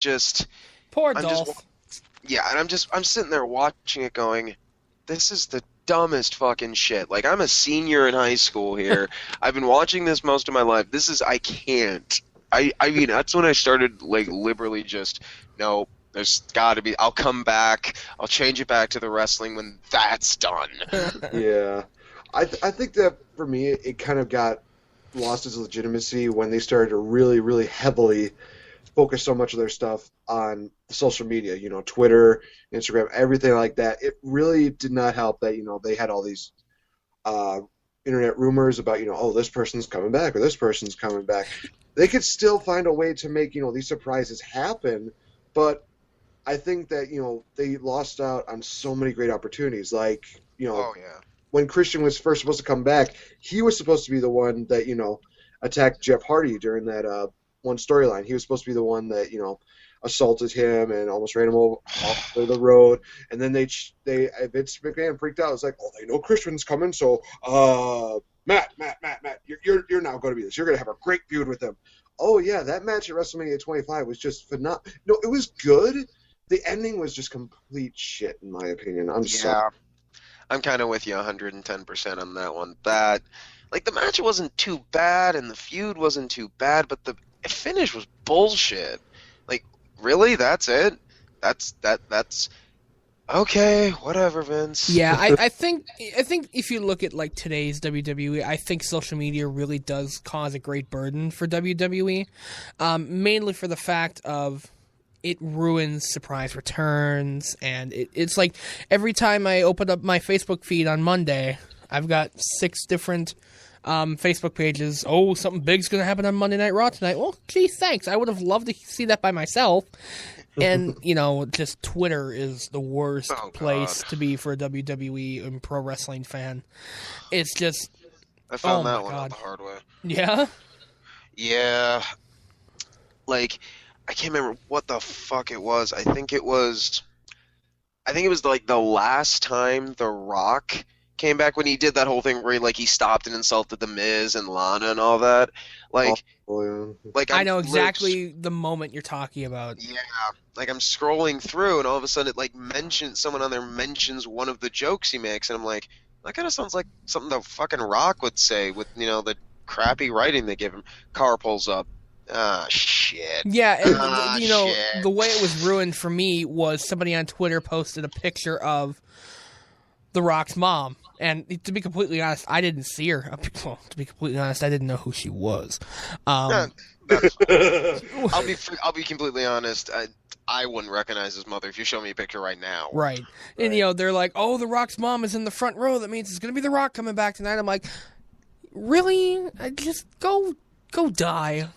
just, Poor I'm just, Dolph. yeah, and I'm sitting there watching it going, this is the dumbest fucking shit. Like, I'm a senior in high school here. I've been watching this most of my life. I can't. I mean, that's when I started, like, liberally just, no, there's gotta be, I'll come back, I'll change it back to the wrestling when that's done. Yeah, I think that for me, it kind of got lost its legitimacy when they started to really, really heavily focus so much of their stuff on social media, Twitter, Instagram, everything like that. It really did not help that, they had all these uh, internet rumors about, oh, this person's coming back or this person's coming back. They could still find a way to make, these surprises happen, but I think that, they lost out on so many great opportunities. Like, Oh, yeah. when Christian was first supposed to come back, he was supposed to be the one that, attacked Jeff Hardy during that one storyline. He was supposed to be the one that, assaulted him and almost ran him off the road. And then Vince McMahon freaked out. It was like, oh, they know Christian's coming, so Matt, you're now going to be this. You're going to have a great feud with him. Oh yeah, that match at WrestleMania 25 was just phenomenal. No, it was good. The ending was just complete shit, in my opinion. I'm sorry. Yeah. I'm kind of with you 110% on that one. That, like, the match wasn't too bad and the feud wasn't too bad, but the finish was bullshit. Like, really? That's it? That's okay, whatever, Vince. Yeah, I think if you look at like today's WWE, I think social media really does cause a great burden for WWE, mainly for the fact of it ruins surprise returns, and it's like every time I open up my Facebook feed on Monday, I've got 6 different Facebook pages. Oh, something big's going to happen on Monday Night Raw tonight. Well, gee, thanks. I would have loved to see that by myself. And, just Twitter is the worst place to be for a WWE and pro wrestling fan. It's just, I found oh that my one God. out the hard way. Yeah? Yeah. Like, I can't remember what the fuck it was. I think it was like the last time The Rock came back when he did that whole thing where he stopped and insulted The Miz and Lana and all that. Like, Oh, yeah. like I I'm know lit- exactly the moment you're talking about. Yeah, like I'm scrolling through and all of a sudden it mentions someone on there mentions one of the jokes he makes and I'm like, that kind of sounds like something the fucking Rock would say with the crappy writing they give him. Car pulls up. Ah, shit. Yeah, and Shit. the way it was ruined for me was somebody on Twitter posted a picture of The Rock's mom. And to be completely honest, I didn't see her. Well, to be completely honest, I didn't know who she was. That's I'll be completely honest. I wouldn't recognize his mother if you show me a picture right now. Right. And, they're like, oh, The Rock's mom is in the front row. That means it's going to be The Rock coming back tonight. I'm like, really? Just go die.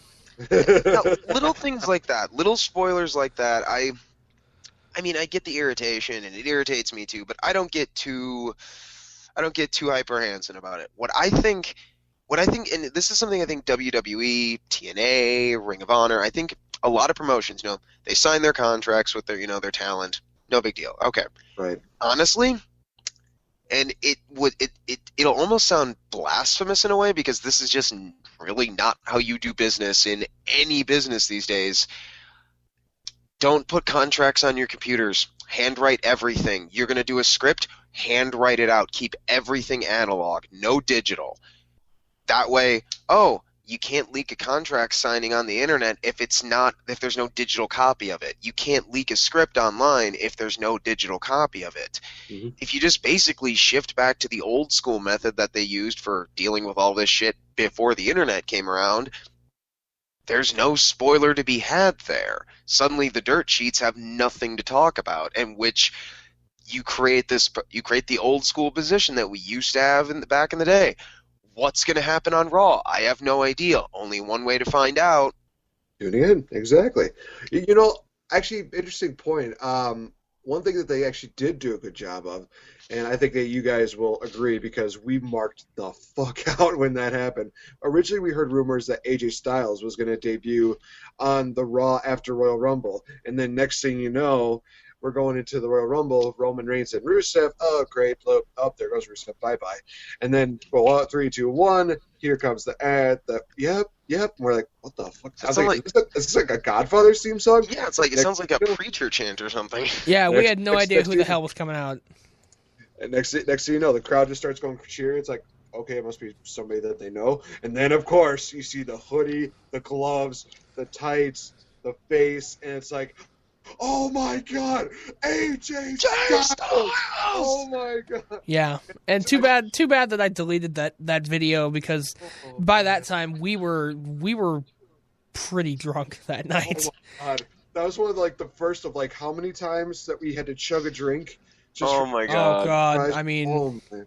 Now, little things like that, little spoilers like that. I mean, I get the irritation, and it irritates me too. But I don't get too hyper Hansen about it. What I think, and this is something I think WWE, TNA, Ring of Honor, I think a lot of promotions, they sign their contracts with their talent. No big deal. Okay. Right. Honestly, and it'll almost sound blasphemous in a way because this is just really not how you do business in any business these days. Don't put contracts on your computers. Handwrite everything. You're going to do a script, handwrite it out. Keep everything analog, no digital. That way, you can't leak a contract signing on the internet if there's no digital copy of it. You can't leak a script online if there's no digital copy of it. Mm-hmm. If you just basically shift back to the old school method that they used for dealing with all this shit before the internet came around, there's no spoiler to be had there. Suddenly the dirt sheets have nothing to talk about, and which you create the old school position that we used to have back in the day. What's going to happen on Raw? I have no idea. Only one way to find out. Tuning in, exactly. Actually, interesting point. One thing that they actually did do a good job of, and I think that you guys will agree because we marked the fuck out when that happened. Originally, we heard rumors that AJ Styles was going to debut on the Raw after Royal Rumble, and then next thing you know, we're going into the Royal Rumble. Roman Reigns and Rusev. Oh, great. Look, there goes Rusev. Bye-bye. And then, 3, 2, 1. Here comes the ad. Yep. yep. And we're like, what the fuck? It sounds like, Is this like a Godfather's theme song? yeah, it's like, it sounds like a preacher chant or something. Yeah, we Next- had no next- idea next who to the you- hell was coming out. And next thing you know, the crowd just starts going cheering. It's like, okay, it must be somebody that they know. And then, of course, you see the hoodie, the gloves, the tights, the face, and it's like, oh my God, AJ Styles! Oh my God! Yeah, and too bad that I deleted that video because by that time we were pretty drunk that night. Oh my God. That was one of the first of how many times that we had to chug a drink. Oh my Oh God. God, I mean, oh, man.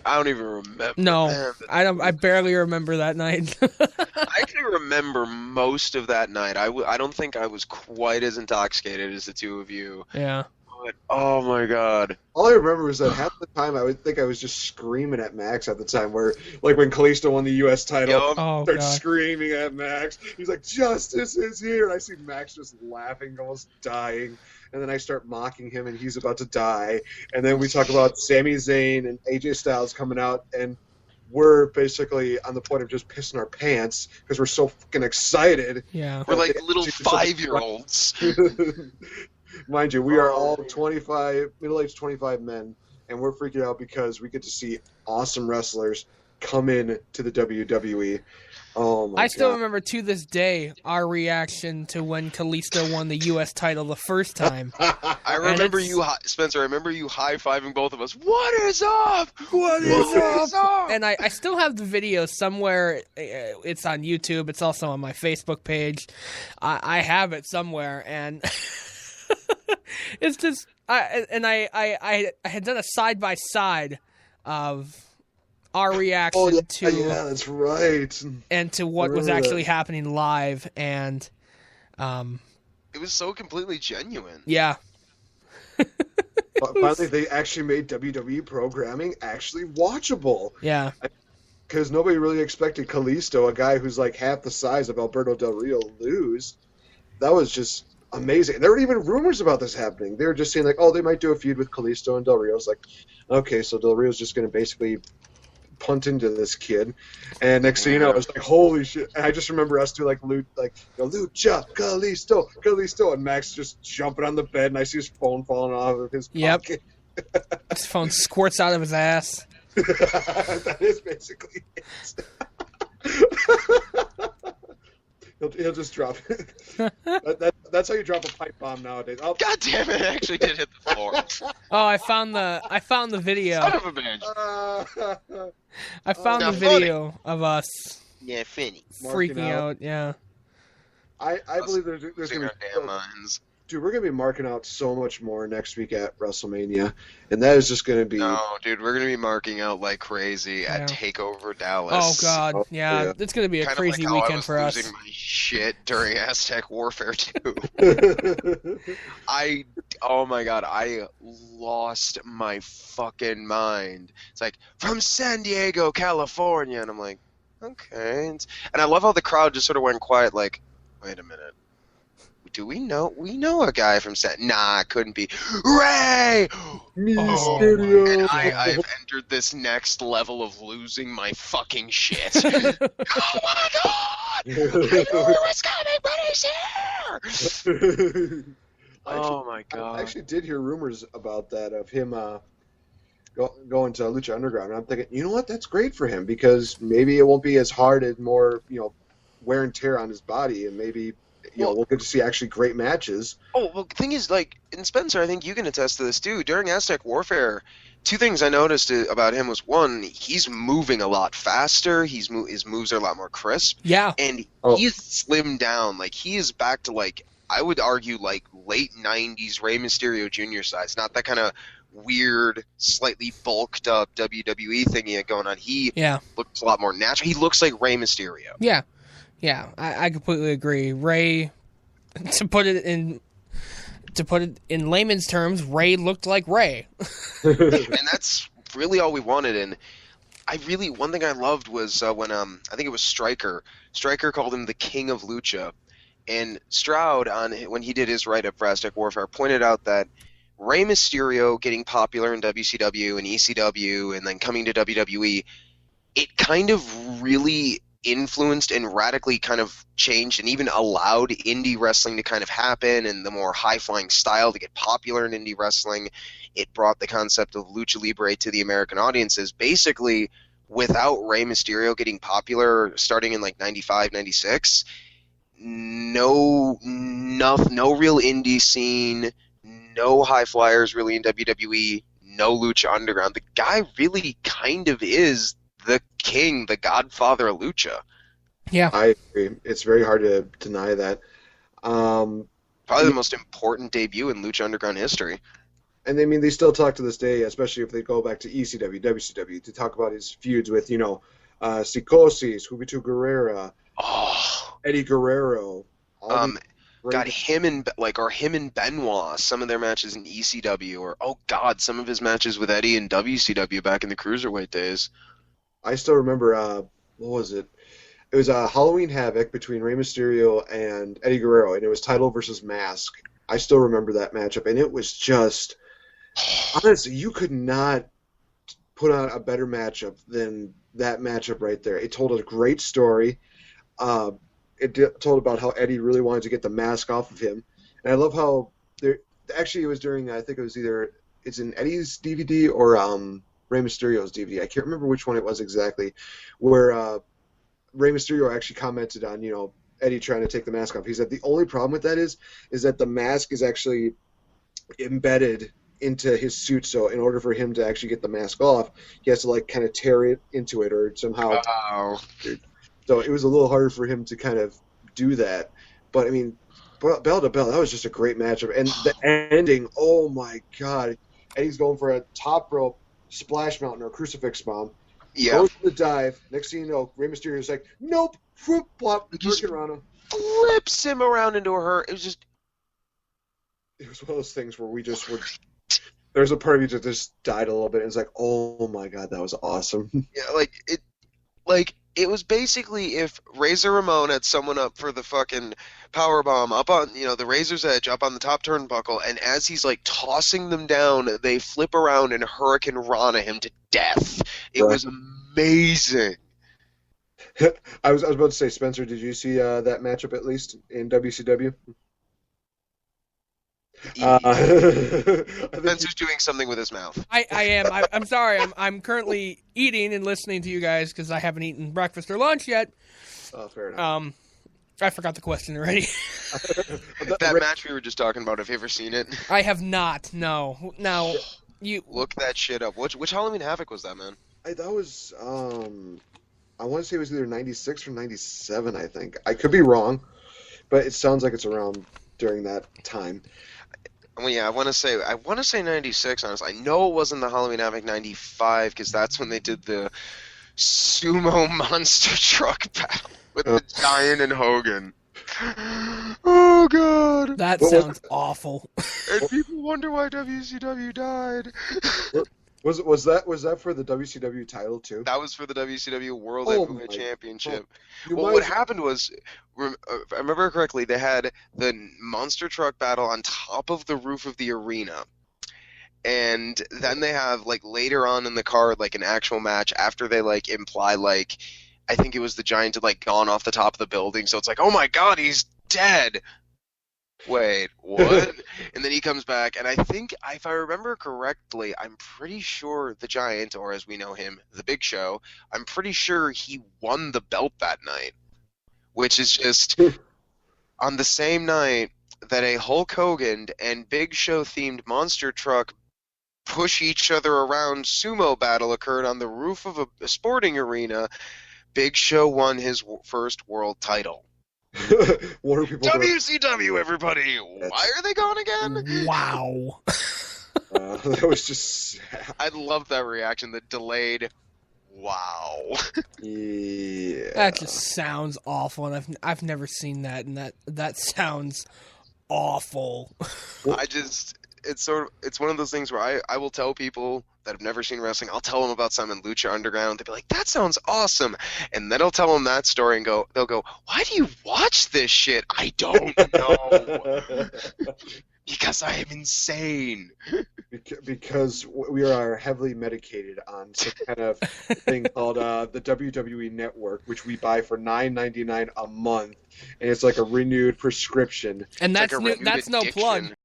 I don't even remember. no, Man, I don't. I barely remember that night. I can remember most of that night. I don't think I was quite as intoxicated as the two of you. Yeah. But, oh my God. All I remember is that half the time I would think I was just screaming at Max at the time, where when Kalisto won the U.S. title, Yup. Oh starts God. screaming at Max. He's like, "Justice is here!" And I see Max just laughing, almost dying. And then I start mocking him, and he's about to die. And then we talk about Sami Zayn and AJ Styles coming out, and we're basically on the point of just pissing our pants because we're so fucking excited. Yeah. We're like They little actually did something 5-year-olds. Mind you, we are all middle-aged 25 men, and we're freaking out because we get to see awesome wrestlers come in to the WWE. Oh my I still God. remember to this day our reaction to when Kalisto won the U.S. title the first time. I remember it's- you, Spencer. I remember you high-fiving both of us. What is up? What is up? And I still have the video somewhere. It's on YouTube. It's also on my Facebook page. I have it somewhere, and it's just. I had done a side by side of our reaction Oh, to yeah, that's right. and to what was Remember actually that. happening live, and It was so completely genuine. yeah, But finally, they actually made WWE programming actually watchable. yeah, Because nobody really expected Kalisto, a guy who's like half the size of Alberto Del Rio, lose. That was just amazing. There weren't even rumors about this happening. They were just saying they might do a feud with Kalisto and Del Rio. It's like, okay, so Del Rio's just going to basically punt into this kid. And next thing you know, it was like, holy shit. And I just remember us two Lucha, Kalisto, and Max just jumping on the bed, and I see his phone falling off of his Yep. pocket. his phone squirts out of his ass. That is basically it. He'll just drop it. That's how you drop a pipe bomb nowadays. God damn it! I actually did hit the floor. Oh, I found the video. Son of a bitch. I found Now the funny. video of us Yeah, Finny. freaking Marking out. out. Yeah. I believe there's Losing gonna our be damn minds. dude, we're gonna be marking out so much more next week at WrestleMania, and that is just gonna be No, dude, we're gonna be marking out like crazy at Yeah. Takeover Dallas. Oh God. Oh, Yeah, yeah. it's gonna be a Kinda crazy like how I weekend was for us. losing my shit during Aztec Warfare 2. Oh my God, I lost my fucking mind. It's like, from San Diego, California, and I'm like, okay. And I love how the crowd just sort of went quiet, like, wait a minute. Do we know a guy from San? Nah, it couldn't be. Ray! Mysterio. And I've entered this next level of losing my fucking shit. Oh my God! I knew it was coming, but he's here! Oh my I God. actually did hear rumors about that of him going to Lucha Underground, and I'm thinking, you know what, that's great for him because maybe it won't be as hard and more wear and tear on his body, and maybe we'll get to see actually great matches. Oh, well, the thing is, like, and Spencer, I think you can attest to this too. During Aztec Warfare, two things I noticed about him was, one, he's moving a lot faster. His moves are a lot more crisp. Yeah. And Oh. he's slimmed down. Like, he is back to, like, I would argue, like, late 90s Rey Mysterio Jr. size. Not that kind of weird, slightly bulked up WWE thing he had going on. He Yeah. looks a lot more natural. He looks like Rey Mysterio. Yeah. Yeah. I completely agree. Ray, to put it in layman's terms, Ray looked like Ray. And that's really all we wanted. And one thing I loved was when I think it was Stryker called him the King of Lucha, and Stroud when he did his write-up for Aztec Warfare pointed out that Rey Mysterio getting popular in WCW and ECW and then coming to WWE, it kind of really influenced and radically kind of changed and even allowed indie wrestling to kind of happen and the more high-flying style to get popular in indie wrestling. It brought the concept of lucha libre to the American audiences. Basically, without Rey Mysterio getting popular starting in like 95, 96, no real indie scene, no high flyers really in WWE, no Lucha Underground. The guy really kind of is the king, the godfather of Lucha. Yeah. I agree. It's very hard to deny that. Um, Probably the most important debut in Lucha Underground history. and I mean, they still talk to this day, especially if they go back to ECW, WCW, to talk about his feuds with, Psicosis, Juventud Guerrera, Oh, Eddie Guerrero, all these um, got great. him and Benoit, some of their matches in ECW, or oh god, some of his matches with Eddie in WCW back in the cruiserweight days. I still remember, what was it? It was a Halloween Havoc between Rey Mysterio and Eddie Guerrero, and it was title versus mask. I still remember that matchup, and it was just honestly, you could not put on a better matchup than that matchup right there. It told a great story. Uh, told about how Eddie really wanted to get the mask off of him, and I love how there. Actually, it was during I think it was either it's in Eddie's DVD or Rey Mysterio's DVD. I can't remember which one it was exactly, where Rey Mysterio actually commented on Eddie trying to take the mask off. He said the only problem with that is that the mask is actually embedded into his suit, so in order for him to actually get the mask off, he has to like kind of tear it into it or somehow. Oh, So it was a little harder for him to kind of do that. But I mean, bell to bell, that was just a great matchup. And the ending, oh my god, Eddie's going for a top rope splash mountain or crucifix bomb. yeah. Goes for the dive. Next thing you know, Rey Mysterio's like, nope, whoop, plop, Just working around him. flips him around into her. It was just It was one of those things where we just would. There's a part of me that just died a little bit. And it's like, oh my god, that was awesome. yeah, it was basically if Razor Ramon had someone up for the fucking power bomb up on the Razor's Edge up on the top turnbuckle, and as he's like tossing them down, they flip around and Hurricane Rana him to death. It Right. was amazing. I was about to say, Spencer, did you see that matchup at least in WCW? I think Spencer's doing something with his mouth. I am. I'm sorry. I'm currently eating and listening to you guys because I haven't eaten breakfast or lunch yet. oh, fair enough. I forgot the question already. That match we were just talking about, have you ever seen it? I have not. No. Now, you. Look that shit up. Which Halloween Havoc was that, man? That was I want to say it was either 96 or 97, I think. I could be wrong, but it sounds like it's around during that time. Well, yeah, I want to say 96, honestly. I know it wasn't the Halloween Havoc 95, because that's when they did the sumo monster truck battle with the Giant and Hogan. Oh, God. That What was sounds awful. And people wonder why WCW died. Was that for the WCW title too? That was for the WCW World Oh Heavyweight my Championship. You Well, might what as- happened was, if I remember correctly, they had the monster truck battle on top of the roof of the arena. And then they have, like, later on in the card, like, an actual match after they, like, imply, like, I think it was the Giant had, like, gone off the top of the building. So it's like, oh my god, he's dead. Wait, what? And then he comes back, and I think, if I remember correctly, I'm pretty sure the Giant, or as we know him, the Big Show, I'm pretty sure he won the belt that night. Which is just on the same night that a Hulk Hogan and Big Show themed monster truck push each other around sumo battle occurred on the roof of a sporting arena. Big Show won his first world title. What are people doing? WCW, everybody! Why are they gone again? Wow. That was just sad. I love that reaction, the delayed wow. Yeah. That just sounds awful, and I've never seen that, and that sounds awful. It's one of those things where I will tell people that have never seen wrestling, I'll tell them about some in Lucha Underground, they'll be like, that sounds awesome, and then I'll tell them that story and they'll go, why do you watch this shit? I don't know. Because I am insane. because we are heavily medicated on some kind of thing called the WWE Network, which we buy for $9.99 a month, and it's like a renewed prescription. And It's like a that's new. renewed That's no plug. addiction.